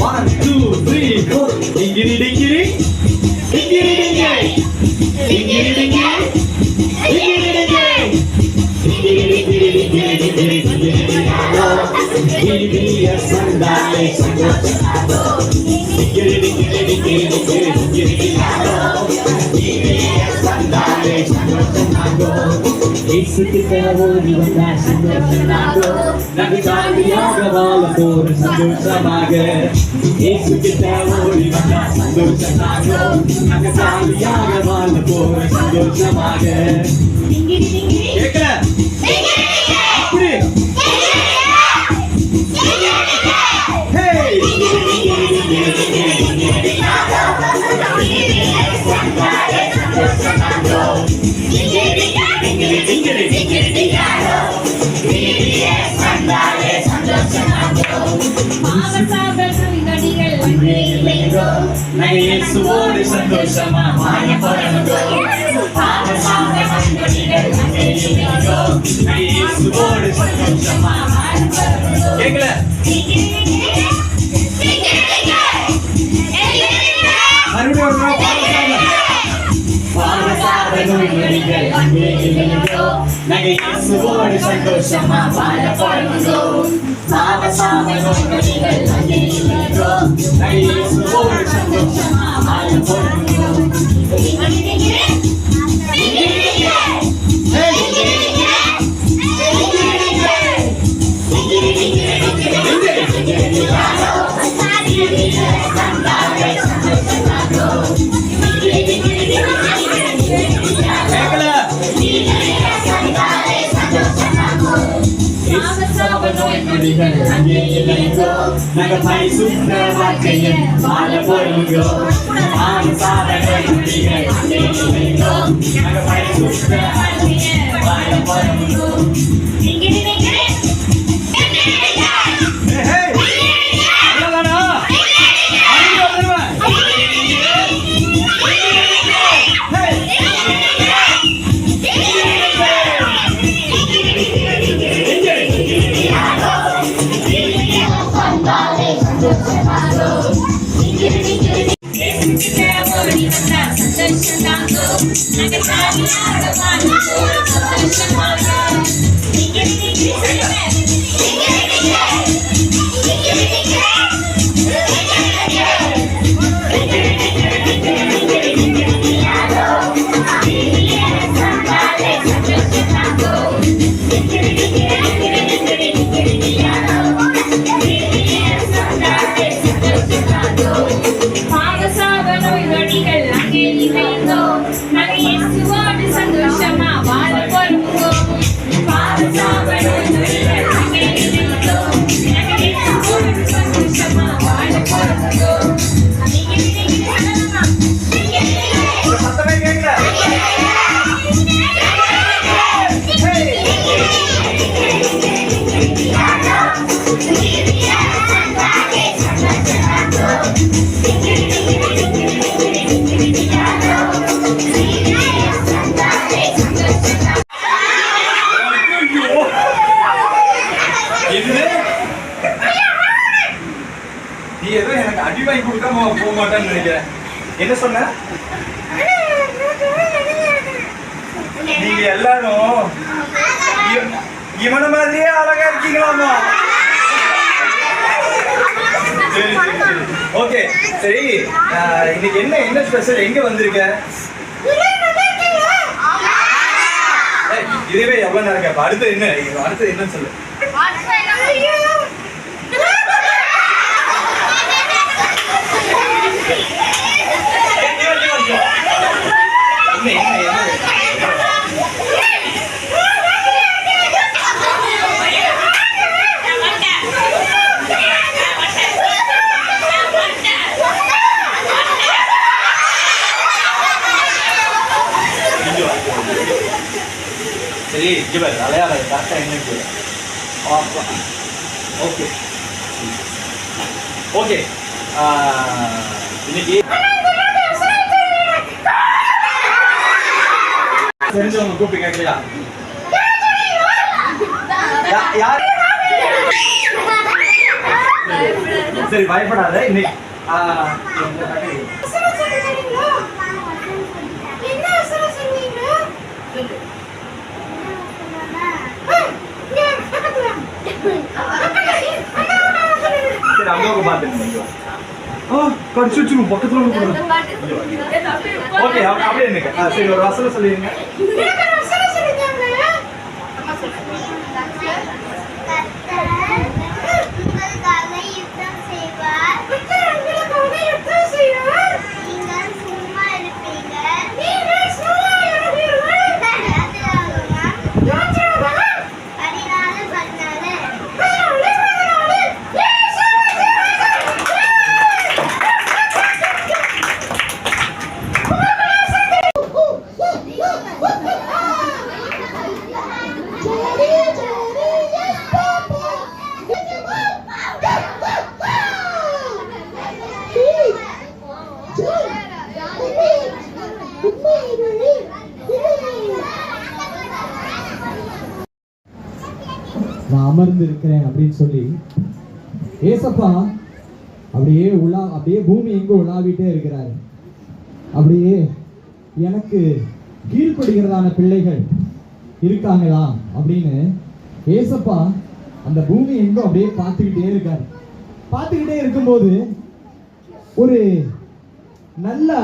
One, two, three, four. Dingiri dingiri, dingiri dingiri, dingiri dingiri, dingiri dingiri, dingiri dingiri, dingiri dingiri, dingiri dingiri, sandale sangochado. Dingiri dingiri, dingiri dingiri, dingiri dingiri, sandale sangochado. இசுக்கிட்ட ஓடி வந்தா சந்தோஷமாக நாங்க ஜாலியாக வாழ போற சந்தோஷமாக இசுக்கிட்ட ஓடி வந்தா சந்தோஷமாக நாங்க ஜாலியாக வாழ போற சந்தோஷமாக கேட்கல அப்படி இயேசுவோடு சந்தோஷமா வாழ போறோம் இயேசுவோடு சந்தோஷமா கேட்கல இயேசுவோடு சந்தோஷமா வாழ போறோம் இயேசுவோடு சந்தோஷமா வாழ போறோம் நாங்க பரிசுத்த வாழ்க்கையை வாழ போறோம் நாங்க பரிசுத்த வாழ்க்கையை வாழ போறோம் நீ ஏதோ எனக்கு அடி வாங்கி கொடுக்காம போக மாட்டேன்னு நினைக்கிறேன். என்ன சொன்ன? நீங்க எல்லாரும் இவன மாதிரியே அழகா இருக்கீங்களாமா? சரி சரி சரி ஓகே சரி. இன்னைக்கு என்ன ஸ்பெஷல்? எங்க வந்திருக்க? இதுவே எவ்வளவு நேரம் கேப்ப? அடுத்து என்னன்னு சொல்லு. சரி இவர் அலையாள கரெக்டா என்ன ஓகே ஓகே இன்னைக்கு தெரிஞ்சவங்க கூப்பிட்டு கேட்கலையா? யார்? சரி பயப்படாத. இன்னைக்கு சரி அம்மாவுக்கு பார்த்துருந்தீங்க. கடிச்சு வச்சிருவோம் பக்கத்துல. ஓகே அப்படியே எனக்கு சரி ஒரு வசனம் சொல்லிடுங்க. நான் அமர்ந்து இருக்கிறேன் அப்படின்னு சொல்லி ஏசப்பா அப்படியே பூமி எங்கோ உலாவிட்டே இருக்கிறாரு. அப்படியே எனக்கு கீழ்ப்படுகிறதான பிள்ளைகள் இருக்காங்களா அப்படின்னு ஏசப்பா அந்த பூமி எங்கோ அப்படியே பார்த்துக்கிட்டே இருக்காரு. பார்த்துக்கிட்டே இருக்கும்போது ஒரு நல்ல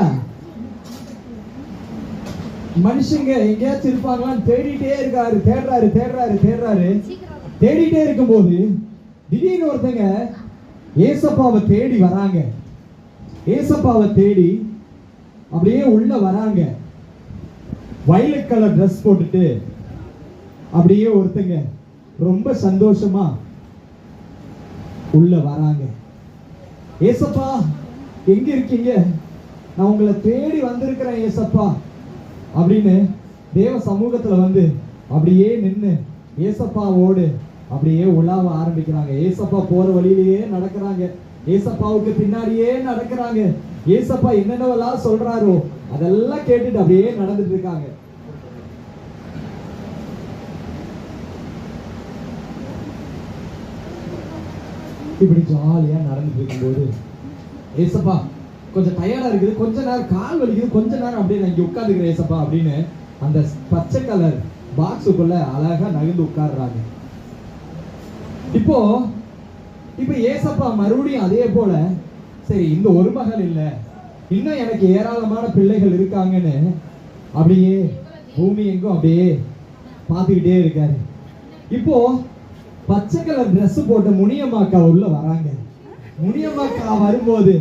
மனுஷங்க எங்கேயாச்சும் இருப்பாங்களான்னு தேடிட்டே இருக்காரு. தேடிட்டே இருக்கும்போது திடீர்னு ஒருத்தங்க ஏசப்பாவை தேடி வராங்க. ஏசப்பாவை தேடி அப்படியே உள்ள வராங்க. வயலட் கலர் ட்ரெஸ் போட்டுட்டு அப்படியே ஒருத்தங்க ரொம்ப சந்தோஷமா உள்ள வராங்க. ஏசப்பா எங்க இருக்கீங்க? நான் உங்களை தேடி வந்திருக்கிறேன் ஏசப்பா அப்படின்னு தேவ சமூகத்துல வந்து அப்படியே நின்று ஏசப்பாவோடு அப்படியே உலாவ ஆரம்பிக்கிறாங்க. ஏசப்பா போற வழியிலேயே நடக்கிறாங்க. ஏசப்பாவுக்கு பின்னாடியே நடக்கிறாங்க. ஏசப்பா என்னென்னவெல்லாம் சொல்றாரோ அதெல்லாம் கேட்டுட்டு அப்படியே நடந்துட்டு இருக்காங்க. இப்படி ஜாலியா நடந்துட்டு இருக்கும்போது ஏசப்பா கொஞ்சம் டயர்டா இருக்குது, கொஞ்ச நேரம் கால் வலிக்குது, கொஞ்ச நேரம் அப்படியே நான் இங்க உட்காந்துக்கிறேன் ஏசப்பா அப்படின்னு அந்த பச்சை கலர் பாக்ஸுக்குள்ள அழகா நகர்ந்து உட்கார்றாங்க. இப்போ ஏசப்பா மறுபடியும் அதே போல சரி இந்த ஒரு மகள் இல்ல, இன்னும் எனக்கு ஏராளமான பிள்ளைகள் இருக்காங்கன்னு அப்படியே பூமி எங்கும் அப்படியே பார்த்துக்கிட்டே இருக்காரு. இப்போ பச்சை கலர் ட்ரெஸ் போட்ட முனியம்மாக்கா உள்ள வராங்க. முனியம்மாக்கா வரும்போது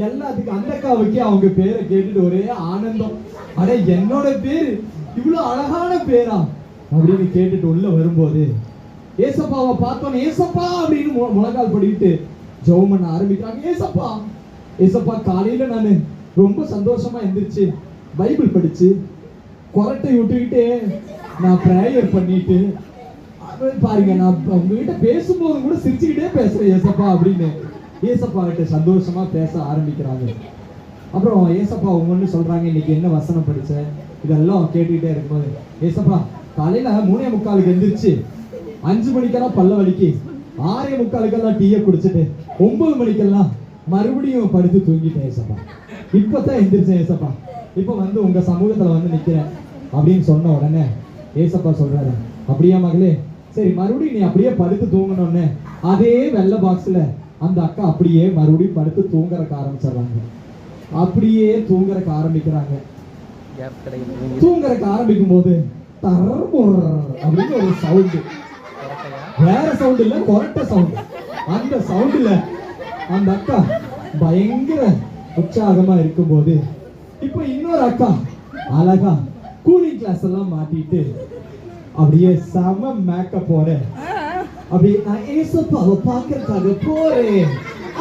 எல்லாத்துக்கும் அந்த அக்காவுக்கு அவங்க பேரை கேட்டுட்டு ஒரே ஆனந்தம். அட என்னோட பேரு இவ்வளவு அழகான பேரா அப்படின்னு கேட்டுட்டு உள்ள வரும்போது ஏசப்பாவை பார்த்தோன்னு ஏசப்பா அப்படின்னு முழங்கால் படிக்கிட்டு ஜெபம் பண்ண ஆரம்பிக்கிறாங்க. ஏசப்பா காலையில நான் ரொம்ப சந்தோஷமா எந்திரிச்சு பைபிள் படிச்சு கொரட்டை விட்டுக்கிட்டு நான் பிரேயர் பண்ணிட்டு பாருங்க நான் உங்ககிட்ட பேசும்போது கூட சிரிச்சுக்கிட்டே பேசுறேன் ஏசப்பா அப்படின்னு ஏசப்பா கிட்ட சந்தோஷமா பேச ஆரம்பிக்கிறாங்க. அப்புறம் ஏசப்பா ஒவ்வொன்னு சொல்றாங்க, இன்னைக்கு என்ன வசனம் படிச்ச இதெல்லாம் கேட்டுக்கிட்டே இருக்கும்போது ஏசப்பா காலையில 3:45 எந்திரிச்சு 5 மணிக்கெல்லாம் பல்ல வலிக்கு 6:45 டீயை குடிச்சிட்டு 9 மணிக்கெல்லாம் மறுபடியும் படுத்து தூங்கிட்டேன் ஏசப்பா. இப்பதான் எந்திரிச்சேன் ஏசப்பா. இப்ப வந்து உங்க சமூகத்துல வந்து நிக்கிறேன் அப்படின்னு சொன்ன உடனே ஏசப்பா சொல்றாரு, அப்படியா மகளே, சரி மறுபடியும் நீ அப்படியே படுத்து தூங்கணும்னு அதே வெள்ளை பாக்ஸ்ல அந்த அக்கா அப்படியே மறுபடியும் படுத்து தூங்குறக்க ஆரம்பிச்சிடுறாங்க. அப்படியே தூங்குறக்க ஆரம்பிக்கிறாங்க. தூங்குறக்க ஆரம்பிக்கும் போது அப்படின்னு ஒரு சவுண்டு, வேற சவுண்ட் இல்ல, கொரட்டை சவுண்ட். அந்த சவுண்டுல அந்த அக்கா பயங்கர உற்சாகமா இருக்கும் போது இப்ப இன்னொரு அக்கா அழகா கூலிங் கிளாஸ் எல்லாம் மாட்டிட்டு அப்படியே செம மேக்கப்போட அப்படியே நான் ஏசப்பாவை பார்க்கறதுக்காக போறேன்,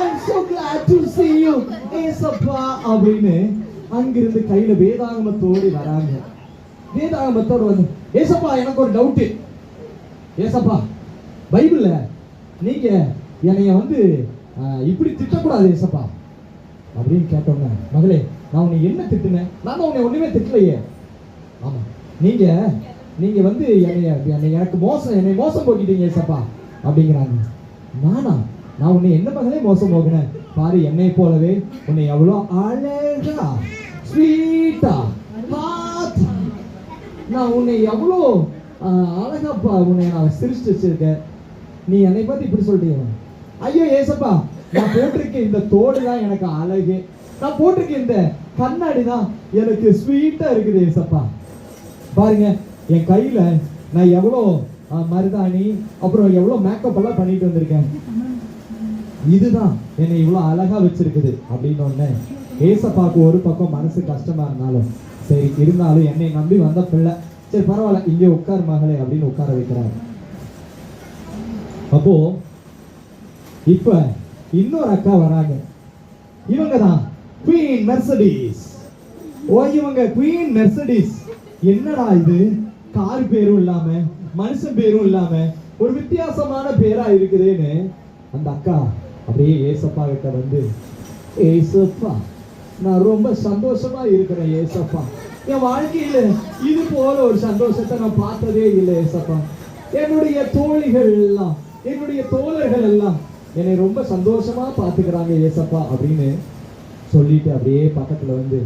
I'm so glad to see you ஏசப்பா அப்படின்னு அங்கிருந்து கையில வேதாகமத்தோடு வராங்க. வேதாகமத்தோடு வந்து ஏசப்பா எனக்கு ஒரு டவுட், ஏசப்பா பைபிள்ல நீங்க என்னைய வந்து இப்படி திட்டக்கூடாது ஏசப்பா அப்படின்னு கேட்டோங்க. மகளே நான் உன்னை என்ன திட்டுனேன்? நான் உன்னை ஒண்ணுமே திட்டலையே. ஆமா நீங்க நீங்க வந்து என்னை மோசம் போக்கிட்டீங்க ஏசப்பா அப்படிங்கிறாங்க. நான் உன்னை என்ன மகளே மோசம் போகினேன் பாரு, என்னை போலவே உன்னை எவ்வளோ அழகா ஸ்வீட்டா நான் உன்னை எவ்வளோ அழகாப்பா உன்னை நான் சிரிச்சு வச்சிருக்கேன், நீ என்னை பத்தி இப்படி சொல்றீங்க. ஐயோ ஏசப்பா, நான் போட்டிருக்க இந்த தோடு தான் எனக்கு அழகு, நான் போட்டிருக்க இந்த கண்ணாடி தான் எனக்கு ஸ்வீட்டா இருக்குது ஏசப்பா. பாருங்க என் கையில நான் எவ்வளோ மருதாணி அப்புறம் எவ்வளோ மேக்கப் எல்லாம் பண்ணிட்டு வந்திருக்கேன், இதுதான் என்னை இவ்வளோ அழகா வச்சிருக்குது அப்படின்னு ஒண்ணு. ஏசப்பாக்கு ஒரு பக்கம் மனசு கஷ்டமா இருந்தாலும் சரி, இருந்தாலும் என்னை நம்பி வந்த பிள்ளை, சரி பரவாயில்ல இங்கே உட்கார் மகளே அப்படின்னு உட்கார வைக்கிறாங்க. அப்போ இப்ப இன்னொரு அக்கா வராங்க, இவங்க தான் குவீன் மெர்சடிஸ். இவங்க குவீன் மெர்சடிஸ். என்னடா இது, கார் பேரும் இல்லாம மனுஷன் பேரும் இல்லாம ஒரு வித்தியாசமான பேரா இருக்குதுன்னு அந்த அக்கா அப்படியே ஏசப்பா கிட்ட வந்து, ஏசப்பா நான் ரொம்ப சந்தோஷமா இருக்கிறேன் ஏசப்பா, என் வாழ்க்கையில இது போல ஒரு சந்தோஷத்தை நான் பார்த்ததே இல்லை ஏசப்பா, என்னுடைய தோழிகள் எல்லாம் என்னுடைய தோழர்கள் எல்லாம் என்னை ரொம்ப சந்தோஷமா பாத்துக்கிறாங்க ஏசப்பா அப்படின்னு சொல்லிட்டு அப்படியே பக்கத்துல வந்து,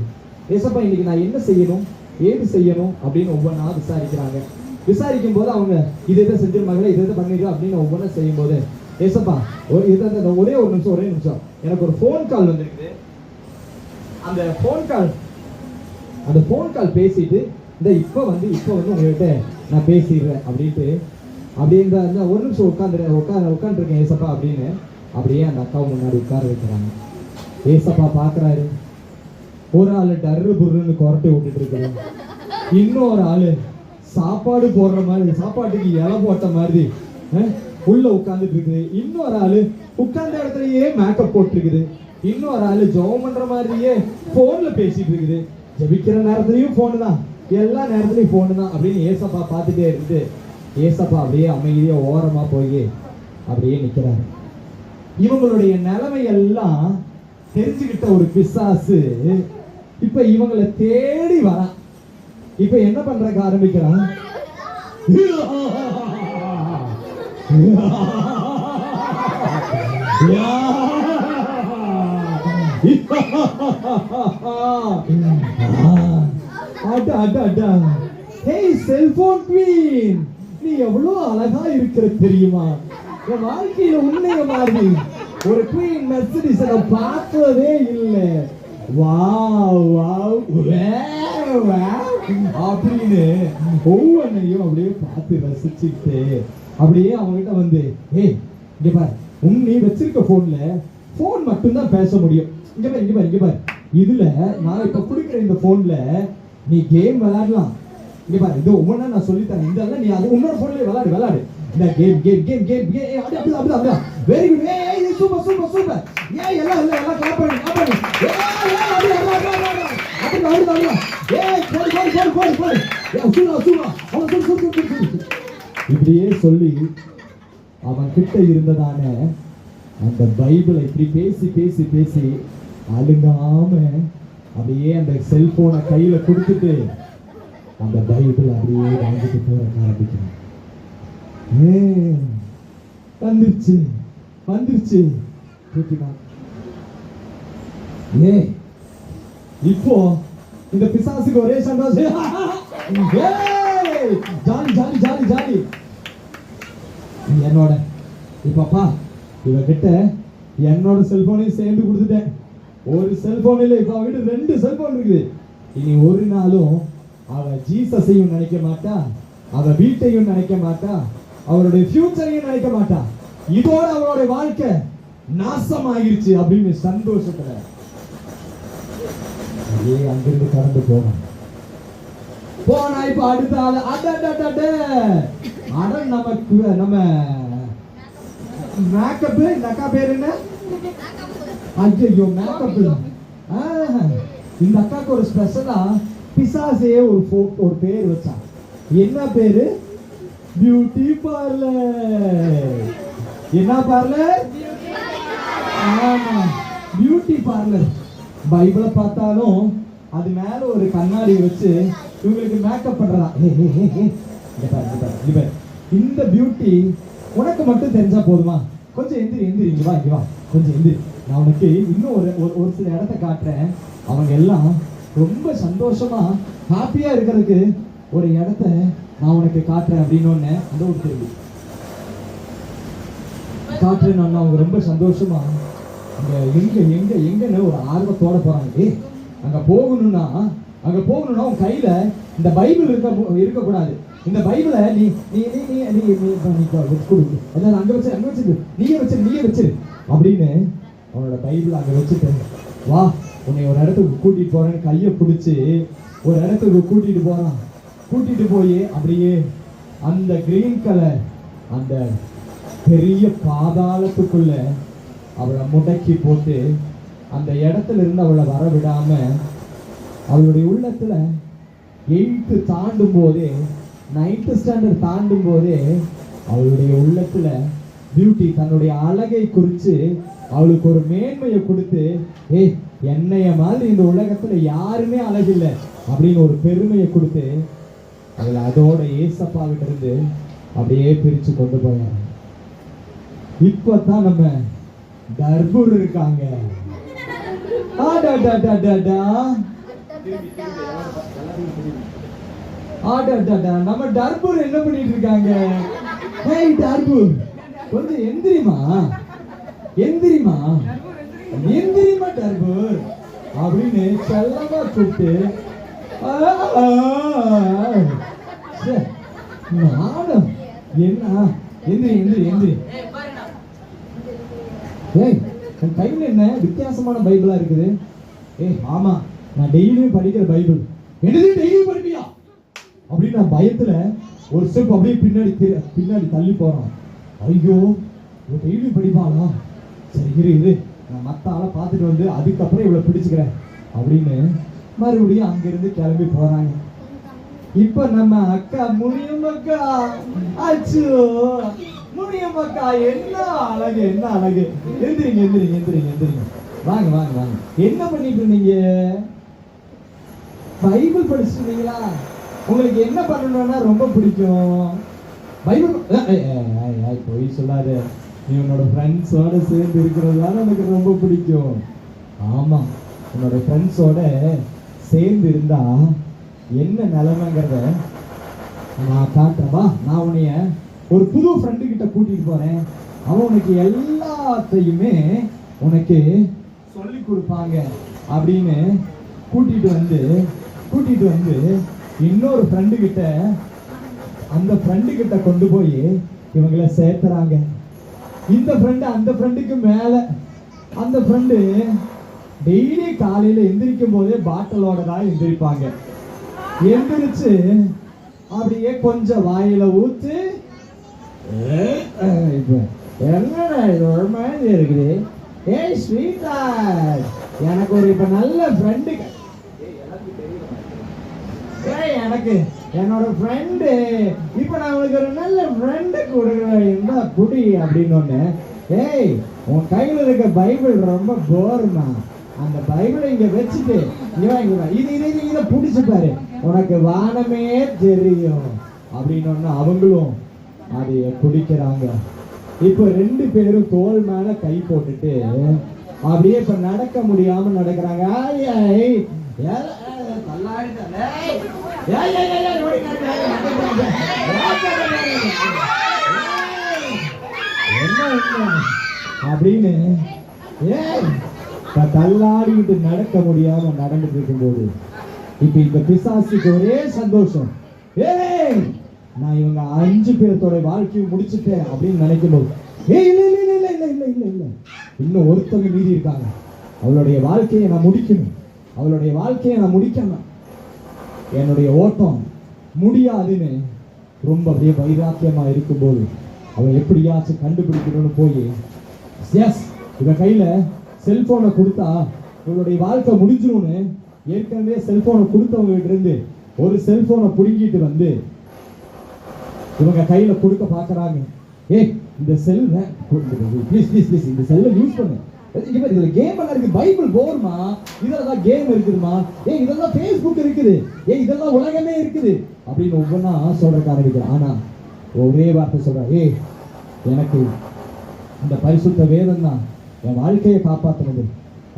ஏசப்பா இன்னைக்கு நான் என்ன செய்யணும் ஏது செய்யணும் அப்படின்னு ஒவ்வொன்றா விசாரிக்கிறாங்க. விசாரிக்கும் போது அவங்க இதை செஞ்ச மகளே இதை பண்ணிடுறோம் அப்படின்னு ஒவ்வொன்றா செய்யும் போது, ஏசப்பா ஒரே ஒரு நிமிஷம் எனக்கு ஒரு ஃபோன் கால் வந்திருக்குது, அந்த ஃபோன் கால் பேசிட்டு இப்போ வந்து உங்ககிட்ட நான் பேசிடுறேன் அப்படின்ட்டு அப்படியே இந்த ஒரு நிமிஷம் உட்காந்துருக்கேன் ஏசப்பா அப்படின்னு அப்படியே அந்த அக்காவை முன்னாடி உட்கார வைக்கிறாங்க. ஏசப்பா பாக்குறாரு, ஒரு ஆளு டர்ரு புர்ருன்னு கொரட்டை விட்டுட்டு இருக்கிறாங்க, இன்னொரு ஆளு சாப்பாடு போடுற மாதிரி சாப்பாட்டுக்கு இலை போட்ட மாதிரி உள்ள உட்கார்ந்துட்டு இருக்குது, இன்னொரு ஆளு உட்கார்ந்த இடத்துலயே மேக்கப் போட்டுருக்குது, இன்னொரு ஆளு ஜெபம் பண்ற மாதிரியே போன்ல பேசிட்டு இருக்குது, ஜெபிக்கிற நேரத்துலயும் போனு தான், எல்லா நேரத்துலயும் போனு தான் அப்படின்னு ஏசப்பா பார்த்துட்டே இருக்குது. ஏசப்பா அப்படியே அமைதியா ஓரமா போய் அப்படியே நிக்கிறாரு. இவங்களுடைய நிலைமை எல்லாம் தெரிஞ்சுக்கிட்ட ஒரு பிசாசு இப்ப இவங்களை தேடி வரான். இப்ப என்ன பண்றதுக்கு ஆரம்பிக்கிறான், செல்போன் குவீன் நீ எவ்வளவு அழகா இருக்கிற தெரியுமா, என் வாழ்க்கையில உன்னைய மாதிரி ஒரு குவீன் மெர்சிடிஸ் பார்த்ததே இல்லை, அப்படின்னு ஒவ்வொன்னையும் அப்படியே பார்த்து ரசிச்சுட்டு அப்படியே அவங்ககிட்ட வந்து, ஏய் இங்க பாரு, நீ வச்சிருக்க போன் மட்டும்தான் பேச முடியும், இங்க பாரு இதுல நான் இப்ப குடுக்கிற இந்த போன்ல நீ கேம் விளையாடலாம், இங்க பாரு இது ஒவ்வொன்னா நான் சொல்லி தரேன், இதெல்லாம் நீ அது இன்னொரு போன்ல விளையாடு இந்த கேம் அப்படியே வெரி குட், ஏய் சூப்பர் ஏய் எல்லாம் கிளாப் பண்ணு இப்படியே சொல்லி அவன் கிட்ட இருந்ததான அந்த பைபிளை இப்படி பேசி அழுங்காம அப்படியே அந்த செல்போனை கையில கொடுத்துட்டு அந்த பைபிள் அப்படியே வாங்கிட்டு போக ஆரம்பிக்கிறான். வந்துருச்சு இப்போ இந்த பிசாசுக்கு ஒரே சந்தோஷம், ஜாலி என்னோட இப்பப்பா இவகிட்ட என்னோட செல்போனையும் சேர்ந்து கொடுத்துட்டேன், ஒரு செல்போன் இல்லை இப்ப அவகிட்ட 2 செல்போன் இருக்குது, இனி ஒரு நாளும் அவ ஜீசஸையும் நினைக்க மாட்டா, அவ வீட்டையும் நினைக்க மாட்டா, அவருடைய ஃபியூச்சரையும் நினைக்க மாட்டா, இதோட அவளுடைய வாழ்க்கை நாசமாயிருச்சு அப்படின்னு சந்தோஷத்துல அங்கிருந்து கடந்து போனா இப்ப அடுத்த ஆள் நமக்கு நம்ம மேக்கப், இந்த அக்கா பேர் என்ன, ஐயோ மேக்கப், இந்த அக்காக்கு ஒரு ஸ்பெஷலா பிசாசே ஒரு பேர் வச்சா, என்ன பேரு, பியூட்டி பார்லர். என்ன பார்லர், ஆமா பியூட்டி பார்லர். பைபிளை பார்த்தாலும் அது மேல ஒரு கண்ணாடி வச்சு இவங்களுக்கு மேக்கப் பண்றதா. இங்க பாரு, இங்க பாரு, இங்க பாரு. இந்த பியூட்டி உனக்கு மட்டும் தெரிஞ்சா போதுமா? கொஞ்சம் எந்திரி எந்திரி, இங்க வா, இங்க வா, கொஞ்சம் எந்திரி. நான் உனக்கு இன்னும் ஒரு சில இடத்த காட்டுறேன். அவங்க எல்லாம் ரொம்ப சந்தோஷமா ஹாப்பியா இருக்கிறதுக்கு ஒரு இடத்த நான் உனக்கு காட்டுறேன் அப்படின்னு ஒண்ணு அந்த ஒரு கேள்வி காட்டுறேன்னு அவங்க ரொம்ப சந்தோஷமா அங்க எங்க எங்க எங்கன்னு ஒரு ஆர்வத்தோட போறாங்க. அங்க போகணும்னா உன் கையில இந்த பைபிள் இருக்கக்கூடாது. இந்த பைபிளை நீ நீ நீ நீ நீ எல்லாரும் அங்க வச்சிரு, நீயே வச்சிரு அப்படின்னு அவனோட பைபிள் அங்க வச்சுட்டு, வா உன்னை ஒரு இடத்துக்கு கூட்டிட்டு போறேன்னு கையை பிடிச்சி ஒரு இடத்துக்கு கூட்டிட்டு போறான். கூட்டிட்டு போய் அப்படியே அந்த கிரீன் கலர் அந்த பெரிய பாதாளத்துக்குள்ள அவளை முடக்கி போட்டு அந்த இடத்துல இருந்து அவளை வர விடாம அவளுடைய உள்ளத்துல 8th தாண்டும் போதே 9th ஸ்டாண்டர்ட் தாண்டும் போதே அவளுடைய உள்ளத்துல பியூட்டி தன்னுடைய அழகை குறித்து அவளுக்கு ஒரு மேன்மையை கொடுத்து, என்னைய மாதிரி இந்த உலகத்துல யாருமே அழகில்லை அப்படின்னு ஒரு பெருமையை கொடுத்து அவளை அதோட ஏசப்பாவிட்ட இருந்து அப்படியே பிரிச்சு கொண்டு போயாங்க. இப்பதான் நம்ம தர்பூர் இருக்காங்க. நம்ம டர்பூர் என்ன பண்ணிட்டு இருக்காங்க? டர்பூர் கொஞ்சம் எந்திரிமா டர்பூர் அப்படின்னு செல்லமா கூப்பிட்டு நானும் என்ன எந்திரி. என் கையில என்ன வித்தியாசமான பைபிளா இருக்குது? ஆமா, நான் டெய்லியும் படிக்கிற பைபிள். என்னது டெய்லியும் படிப்பியா அப்படின்னு நான் பயத்துல ஒரு ஸ்டெப் அப்படியே பின்னாடி தள்ளி போறான். ஐயோ, டெய்லியும் படிப்பாளா? சரி இரு, நான் மத்த ஆளை பார்த்துட்டு வந்து அதுக்கப்புறம் இவ்வளவு பிடிச்சுக்கிறேன் அப்படின்னு மறுபடியும் அங்கிருந்து கிளம்பி போறாங்க. இப்ப நம்ம அக்கா முனியம்மக்கா, அச்சோ முனியம்மக்கா, என்ன அழகு. எந்திரிங்க. வாங்க. என்ன பண்ணிட்டு இருந்தீங்க? பைபிள் படிச்சுட்டு இருந்தீங்களா? உங்களுக்கு என்ன பண்ணணும்னா ரொம்ப பிடிக்கும்? பைபிள் போய் சொல்லாத. நீ உன்னோட ஃப்ரெண்ட்ஸோட சேர்ந்து இருக்கிறதுனால எனக்கு ரொம்ப பிடிக்கும். ஆமா, உன்னோட ஃப்ரெண்ட்ஸோட சேர்ந்து இருந்தா என்ன நிலைமைங்கிறத நான் காட்டுறவா. நான் உன்னைய ஒரு புது ஃப்ரெண்டு கிட்ட கூட்டிட்டு போறேன். அவன் உனக்கு எல்லாத்தையுமே உனக்கு சொல்லி கொடுப்பாங்க அப்படின்னு கூட்டிட்டு வந்து இன்னொரு ஃப்ரெண்டு கிட்ட அந்த ஃப்ரெண்டு கிட்ட கொண்டு போய் இவங்களை சேர்த்துறாங்க. இந்த ஃப்ரெண்டு அந்த ஃப்ரெண்டுக்கு மேல அந்த ஃப்ரெண்டு டெய்லி காலையில எந்திரிக்கும் போதே பாட்டிலோட தான் எந்திரிப்பாங்க. எந்திரிச்சு அப்படியே கொஞ்சம் வாயில ஊத்து, என்னடா இது ஒரு மாதிரி இருக்குது, ஸ்வீட்டா எனக்கு ஒரு இப்ப நல்ல ஃப்ரெண்டு, எனக்கு என்னோட ஃப்ரெண்டு இப்ப நான் உங்களுக்கு ஒரு நல்ல ஃப்ரெண்டு கொடுக்குறேன் குடி அப்படின்னு ஒண்ணு. உன் கையில இருக்க பைபிள் ரொம்ப போர்மா, அந்த பைபிளை இங்க வச்சுட்டு இதை புடிச்சு பாரு, உனக்கு வானமே தெரியும் அப்படின்னு அவங்களும் அதைய குடிக்கிறாங்க. இப்ப 2 பேரும் தோல் மேல கை போட்டுட்டு அப்படியே இப்ப நடக்க முடியாம நடக்கிறாங்க. அப்படின்னு தள்ளாடிட்டு நடக்க முடியாம நடந்துட்டு இருக்கும்போது இப்ப இந்த பிசாசுக்கு ஒரே சந்தோஷம், நான் இவங்க 5 பேர்த்தோட வாழ்க்கையை முடிச்சுட்டேன் அப்படின்னு நினைக்கும் போது, இல்ல இன்னும் ஒருத்தவங்க மீறி இருக்காங்க, அவளுடைய வாழ்க்கையை நான் முடிக்கணும், என்னுடைய ஓட்டம் முடியாதுன்னு ரொம்ப அப்படியே வைராக்கியமா இருக்கும்போது அவன் எப்படியாச்சும் கண்டுபிடிக்கணும்னு போய் இவன் கையில செல்போனை கொடுத்தா இவளுடைய வாழ்க்கை முடிஞ்சிரும்னு ஏற்கனவே செல்போனை கொடுத்தவங்க கிட்ட இருந்து ஒரு செல்போனை புடுங்கிட்டு வந்து இவங்க கையில கொடுக்க பாக்குறாங்க. இந்த செல்ல ப்ளீஸ் இந்த செல்லை யூஸ் பண்ணு, இதுல கேம் எல்லாம் இருக்கு. பைபிள் போர்மா, இதெல்லாம் கேம் இருக்குதுமா, இதெல்லாம் Facebook இருக்குது, இதெல்லாம் உலகமே இருக்குது அப்படின்னு ஒவ்வொன்னா சொல்றதுக்கு ஆரம்பிக்கிறேன். ஆனா ஒரே வார்த்தை சொல்றேன், எனக்கு இந்த பரிசுத்த வேதம் தான் என் வாழ்க்கையை காப்பாத்துனது.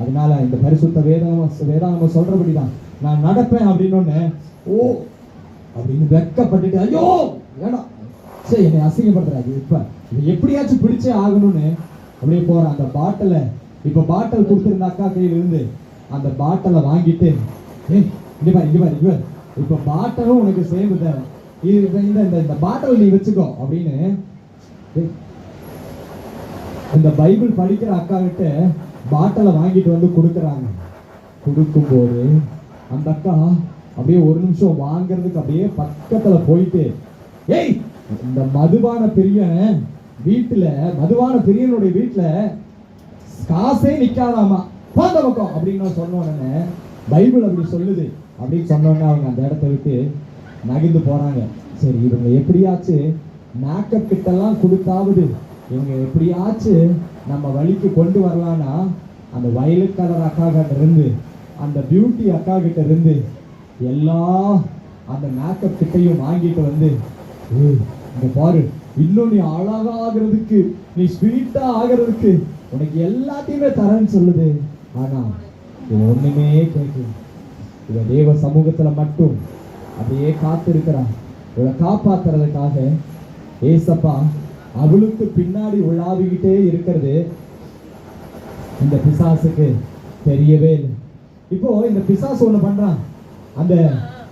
அதனால இந்த பரிசுத்த வேதாகமம் சொல்றபடிதான் நான் நடப்பேன் அப்படின்னு ஓ அப்படின்னு வெட்கப்பட்டுட்டு, ஐயோ வேணாம் சரி என்னை அசிங்கப்படுத்துறாரு, இப்ப எப்படியாச்சும் பிடிச்சே ஆகணும்னு அப்படியே போற அந்த பாட்டில, இப்ப பாட்டில் கொடுத்திருந்த அக்கா கையில இருந்து அந்த பாட்டிலை வாங்கிட்டு, இங்க பாரு இப்ப பாட்டிலும் உனக்கு சேர்ந்து தேவை, இந்த பாட்டில் நீ வச்சுக்கோ அப்படின்னு இந்த பைபிள் படிக்கிற அக்கா கிட்ட பாட்டிலை வாங்கிட்டு வந்து கொடுக்குறாங்க. கொடுக்கும்போது அந்த அக்கா அப்படியே ஒரு நிமிஷம் வாங்குறதுக்கு அப்படியே பக்கத்துல போயிட்டு, இந்த மதுபான பிரியன் வீட்டுல, மதுபான பிரியனுடைய வீட்டுல காசே நிக்காதாமா, போந்த பக்கம் அப்படின்னு சொன்ன உடனே, பைபிள் அப்படி சொல்லுது அப்படின்னு சொன்ன உடனே அவங்க அந்த இடத்த விட்டு நகிர்ந்து போறாங்க. சரி இவங்க எப்படியாச்சு மேக்கப் கிட்டெல்லாம் கொடுத்தாவது இவங்க எப்படியாச்சு நம்ம வழிக்கு கொண்டு வரலான்னா, அந்த வயலட் கலர் அக்கா கிட்ட இருந்து, அந்த பியூட்டி அக்கா கிட்ட இருந்து எல்லா அந்த மேக்கப் கிட்டையும் வாங்கிட்டு வந்து, இங்க பாரு இன்னும் நீ அழகாகிறதுக்கு, நீ ஸ்வீட்டா ஆகிறதுக்கு உனக்கு எல்லாத்தையுமே தரேன்னு சொல்லுது. ஆனா ஒண்ணுமே கேட்கல. இவ தேவ சமூகத்துல மட்டும் அப்படியே காத்திருக்கிறான். இவளை காப்பாத்துறதுக்காக ஏசப்பா அவளுக்கு பின்னாடி உலாவிக்கிட்டே இருக்கிறது இந்த பிசாசுக்கு தெரியவே இல்லை. இப்போ இந்த பிசாசு ஒண்ணு பண்றான், அந்த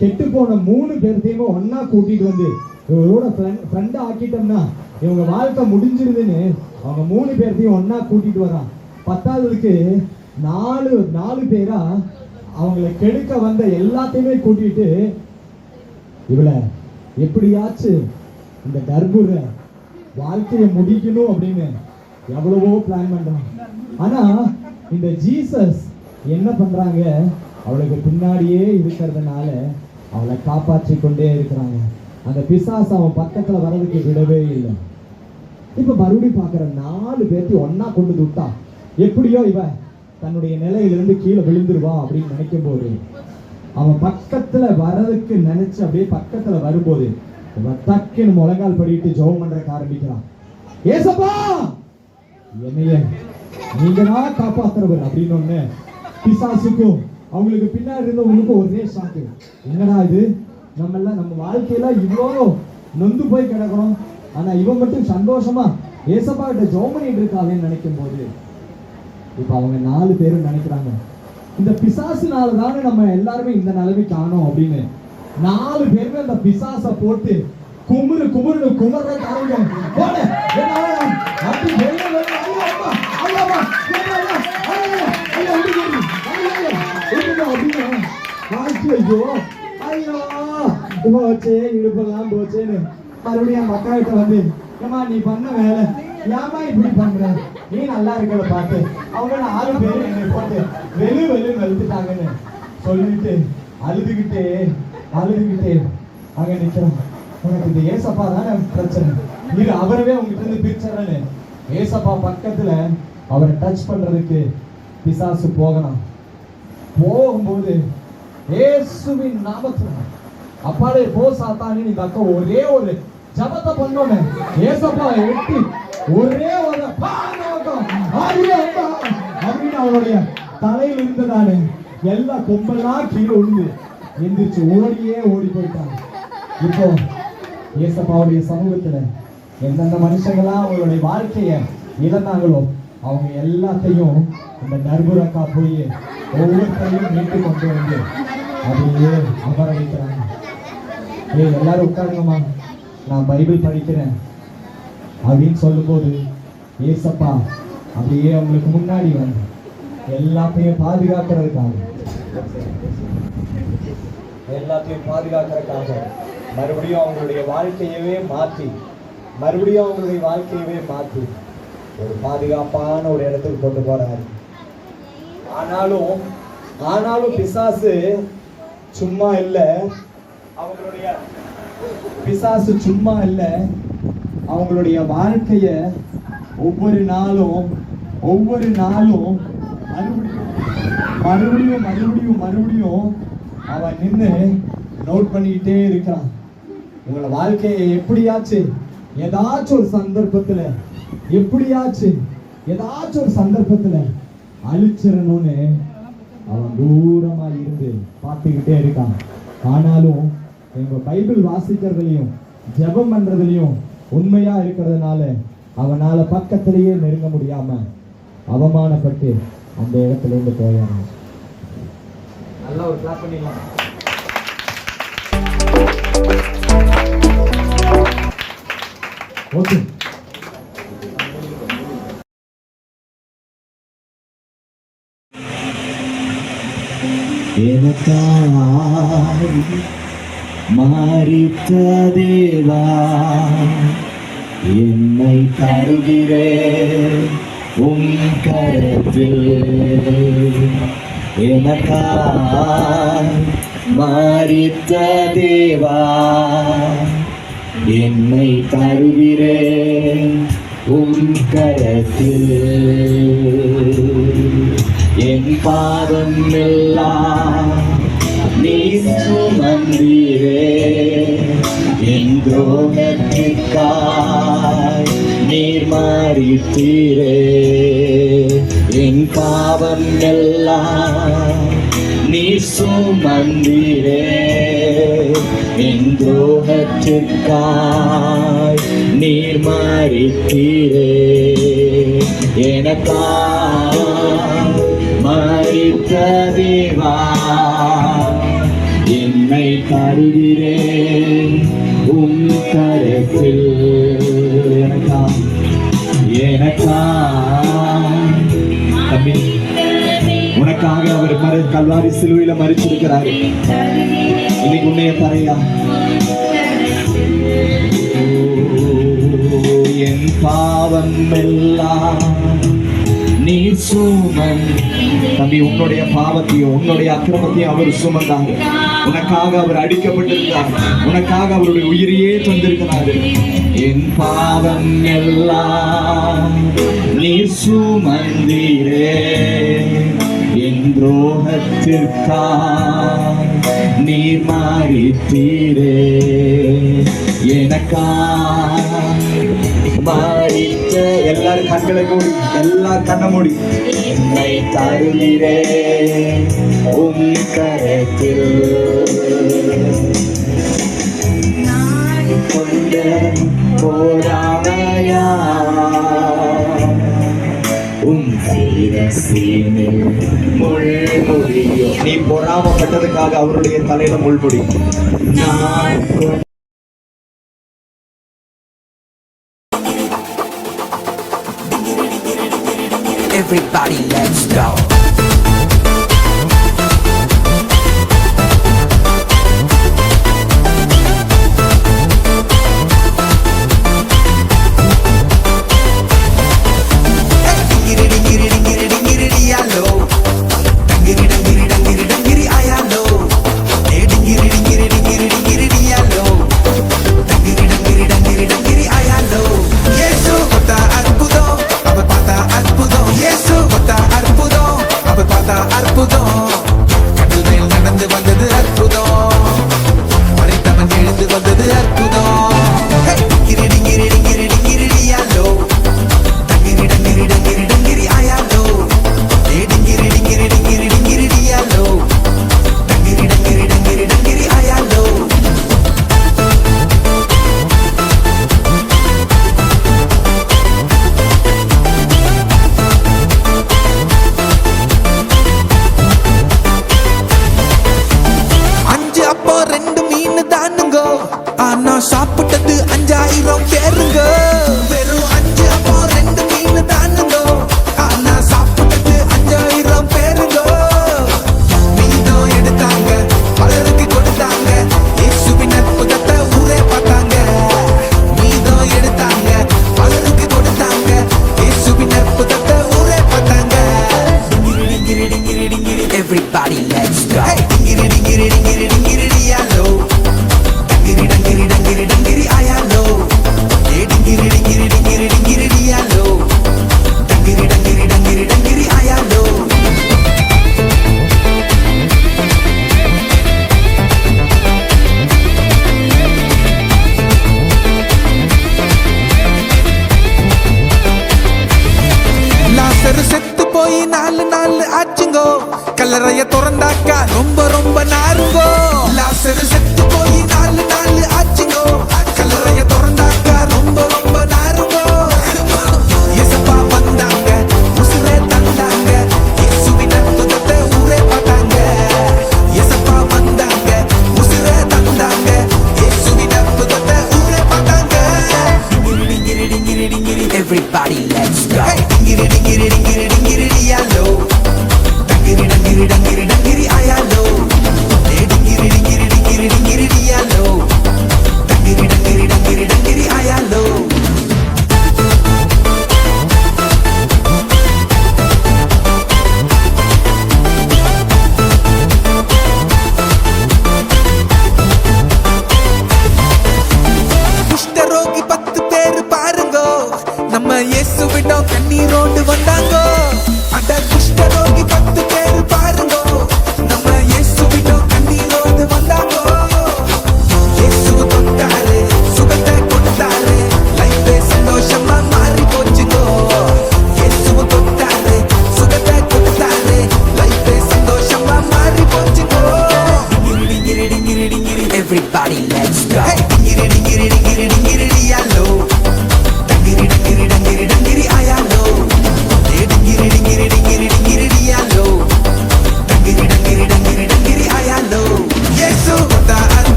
கெட்டு போன 3 பேர்த்தையுமே ஒன்னா கூட்டிட்டு வந்து இவரோட ஃப்ரெண்டா ஆக்கிட்டோம்னா இவங்க வாழ்க்கை முடிஞ்சிருதுன்னு அவங்க 3 பேர்த்தையும் ஒன்னா கூட்டிட்டு வரான். 10ஆவதுக்கு 4 பேரா அவங்களை கெடுக்க வந்த எல்லாத்தையுமே கூட்டிட்டு இவளை எப்படியாச்சு இந்த கர்ப்பூர வாழ்க்கையை முடிக்கணும் அப்படின்னு எவ்வளவோ பிளான் பண்றான். ஆனா இந்த ஜீசஸ் என்ன பண்றாங்க, அவளுக்கு பின்னாடியே இருக்கிறதுனால அவளை காப்பாற்றி கொண்டே இருக்கிறாங்க. அந்த பிசாசு அவன் பக்கத்துல வர்றதுக்கு விடவே இல்லை. இப்ப மறுபடியும் பாக்குற 4 பேர்த்தையும் ஒன்னா கொண்டு விட்டா எப்படியோ இவ தன்னுடைய நிலையிலிருந்து கீழே விழுந்துருவா அப்படின்னு நினைக்கும் போது, அவன் பக்கத்துல வர்றதுக்கு நினைச்சு அப்படியே பக்கத்துல வரும்போது டக்குன்னு முழங்கால் படிட்டு ஜெபம் பண்றதுக்கு ஆரம்பிக்கிறான். ஏசப்பா என்னைய நீங்க தான் காப்பாத்துறவர் அப்படின்னு ஒண்ணு பிசாசுக்கும் அவங்களுக்கு பின்னாடி இருந்தவங்களுக்கும் ஒரே ஷாக்கு. என்னடா இது, நம்ம வாழ்க்கையில இவ்வளோ நொந்து போய் கிடக்கிறோம், ஆனா இவன் மட்டும் சந்தோஷமா ஏசப்பா கிட்ட ஜெபம் பண்ணிட்டு இருக்காங்கன்னு நினைக்கும் போது, இப்ப அவங்க 4 பேரும் நினைக்கிறாங்க, இந்த பிசாசுனால தானே நம்ம எல்லாருமே இந்த நிலைமைக்கு ஆனோம் அப்படின்னு 4 பேருமே அந்த பிசாச போட்டு குமுறுன்னு குமர்ற காரங்க போட அப்படி போச்சே இடுப்பெல்லாம் போச்சேன்னு மறுபடியும் மக்கா கிட்ட வந்து, ஏமா நீ பண்ண வேலை ஏமா இப்படி பண்ற, நீ நல்லா இருக்கிறத பார்த்து அவங்க 4 பேரும் என்னை போட்டு வெளுன்னு வெளுத்துட்டாங்கன்னு சொல்லிட்டு அழுதுகிட்டே அங்க நிக்கிறான். உனக்கு இந்த ஏசப்பா தானே பிரச்சனை, இது அவரவே உங்ககிட்ட இருந்து பிரிச்சறன்னு ஏசப்பா பக்கத்துல அவரை டச் பண்றதுக்கு பிசாசு போகும்போது இயேசுவின் நாமத்துல அப்பாலே போ சாத்தானே, இந்த அக்கா ஒரே ஒரு ஜபத்தை பண்ணோன்னு ஏசப்பா எட்டி ஒரே ஒரு அப்படின்னு அவனுடைய தலையில் இருந்ததானே எல்லா கொம்பெல்லாம் கீழே விழுந்து எந்திரிச்சு ஓடி போயிட்டாங்க. இப்போ ஏசப்பாவுடைய சமூகத்துல எந்தெந்த மனுஷங்களா அவங்களுடைய வாழ்க்கைய இழந்தாங்களோ அவங்க எல்லாத்தையும் இந்த நர்புரக்கா போய் ஒவ்வொருத்தரையும் மீட்டு கொண்டு வந்து அப்படியே அமர வைக்கிறாங்க. எல்லாரும் உட்காருங்கம்மா, நான் பைபிள் படிக்கிறேன் அப்படின்னு சொல்லும்போது ஏசப்பா அப்படியே அவங்களுக்கு முன்னாடி வந்து எல்லாத்தையும் பாதுகாக்கிறதுக்காக மறுபடியும் அவங்களுடைய வாழ்க்கையவே மாற்றி ஒரு பாதுகாப்பான ஒரு இடத்துக்கு கொண்டு போறாரு. ஆனாலும் பிசாசு சும்மா இல்லை, அவங்களுடைய வாழ்க்கைய ஒவ்வொரு நாளும் ஒவ்வொரு நாளும் மறுபடியும் மறுபடியும் மறுபடியும் அவன் நின்று நோட் பண்ணிக்கிட்டே இருக்கிறான். உங்களை வாழ்க்கையை ஏதாச்சும் ஒரு சந்தர்ப்பத்துல ஏதாச்சும் ஒரு சந்தர்ப்பத்துல அழிச்சிடணும்னு அவன் தூரமா இருந்து பார்த்துக்கிட்டே இருக்கான். ஆனாலும் எங்க பைபிள் வாசிக்கிறதுலையும் ஜெபம் பண்றதுலையும் உண்மையா இருக்கிறதுனால அவனால பக்கத்திலேயே நெருங்க முடியாம அவமானப்பட்டு அந்த இடத்துல இருந்து போயிடறான். நல்லா ஒரு கிளாப் பண்ணிடலாம். ஓகே, எனக்காய் மரித்த தேவா, என்னை தருகிறேன் உம் கரத்தில். எனக்காய் மரித்த தேவா, என்னை தருகிறேன் உம் கரத்தில். என் பாவம் எல்லாம் நீர் சுமந்தீரே, என் துரோகத்திற்காய் நீர் மரித்தீரே. என் பாவம் எல்லாம் நீர் சுமந்தீரே, என் துரோகத்திற்காய் நீர் மரித்தீரே. எனக்காய் மரித்த தேவா, என்னை தருகிறேன் உம் கரத்தில். தம்பி, உனக்காக அவர் கல்வாரி சிலுவையில மரிச்சிருக்கிறாரு. இன்னைக்கு உன்னைய தரையா என் பாவம் எல்லாம் நீ சுமன். தம்பி, உன்னுடைய பாவத்தையும் உன்னுடைய அக்கிரமத்தையும் அவர் சுமந்தாங்க. உனக்காக அவர் அடிக்கப்பட்டிருக்கிறார். உனக்காக அவருடைய உயிரையே தந்திருக்கிறாரு. என் பாவம் எல்லாம் நீ சுமந்தீரே, என் துரோகத்திற்காய் நீர் மரித்தீரே. எனக்காய் மரித்த எல்லாரும் கண்களை மூடி, எல்லா கண்ண மூடி. என்னை தருகிறேன் உம் கரத்தில். கொண்ட போராமையா உம் சிரசினில் முள்முடியோ. நீ பொறாமப்பட்டதுக்காக அவருடைய தலையில முள்முடி. நான் everybody let's go. சாப்பிட்டது 5000 பேருங்க. வெறும் 5 அப்போ 2 மீன் தானுங்க. ஆனா சாப்பிட்டது 5000 பேருங்க. மீதம் எடுத்தாங்க, பலருக்கு கொடுத்தாங்க. இயேசுவின் அற்புதத்தை ஊரே பார்த்தாங்க. மீதம் எடுத்தாங்க, பலருக்கு கொடுத்தாங்க. இயேசுவின் அற்புதத்தை ஊரே பார்த்தாங்க. Everybody let's go. Hey, dingiri dingiri dingiri dingiri hello. Dingiri dingiri dingiri dingiri I hello. Hey, dingiri அக்கா ரொம்ப